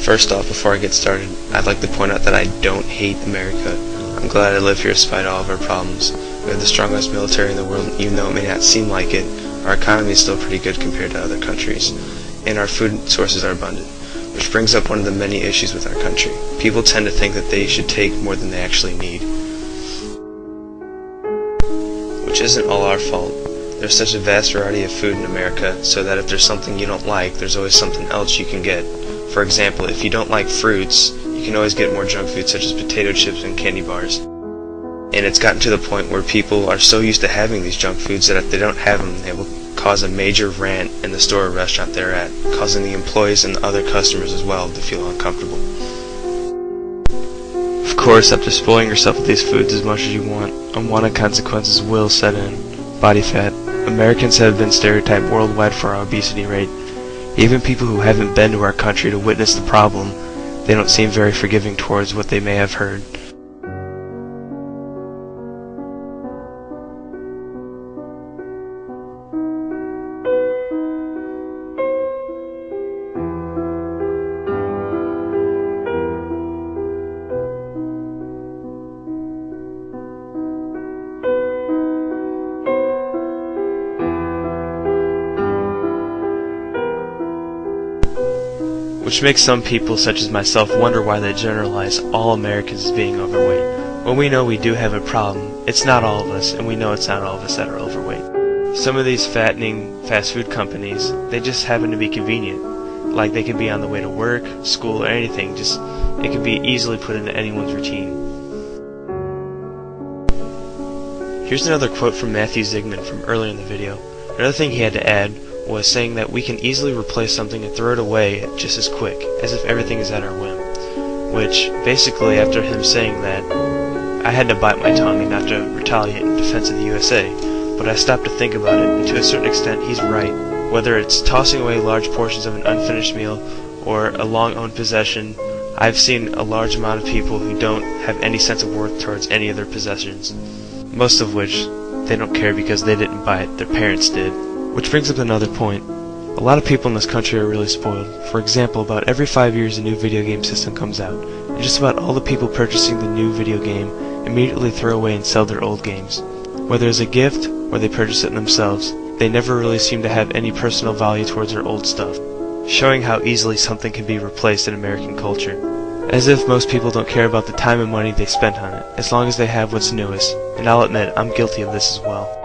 First off, before I get started, I'd like to point out that I don't hate America. I'm glad I live here despite all of our problems. We have the strongest military in the world, even though it may not seem like it. Our economy is still pretty good compared to other countries, and our food sources are abundant, which brings up one of the many issues with our country. People tend to think that they should take more than they actually need, which isn't all our fault. There's such a vast variety of food in America, so that if there's something you don't like, there's always something else you can get. For example, if you don't like fruits, you can always get more junk food such as potato chips and candy bars. And it's gotten to the point where people are so used to having these junk foods that if they don't have them, they will cause a major rant in the store or restaurant they're at, causing the employees and other customers as well to feel uncomfortable. Of course, after spoiling yourself with these foods as much as you want, unwanted consequences will set in. Body fat. Americans have been stereotyped worldwide for our obesity rate. Even people who haven't been to our country to witness the problem, they don't seem very forgiving towards what they may have heard. Which makes some people, such as myself, wonder why they generalize all Americans as being overweight. When we know we do have a problem, it's not all of us, and we know it's not all of us that are overweight. Some of these fattening fast food companies, they just happen to be convenient. Like they could be on the way to work, school, or anything, it could be easily put into anyone's routine. Here's another quote from Matthew Zygmunt from earlier in the video. Another thing he had to add was saying that we can easily replace something and throw it away just as quick, as if everything is at our whim. Which, basically, after him saying that, I had to bite my tongue and not to retaliate in defense of the USA, but I stopped to think about it, and to a certain extent, he's right. Whether it's tossing away large portions of an unfinished meal, or a long-owned possession, I've seen a large amount of people who don't have any sense of worth towards any of their possessions. Most of which, they don't care because they didn't buy it, their parents did. Which brings up another point. A lot of people in this country are really spoiled. For example, about every 5 years a new video game system comes out, and just about all the people purchasing the new video game immediately throw away and sell their old games. Whether as a gift, or they purchase it themselves, they never really seem to have any personal value towards their old stuff, showing how easily something can be replaced in American culture. As if most people don't care about the time and money they spent on it, as long as they have what's newest, and I'll admit I'm guilty of this as well.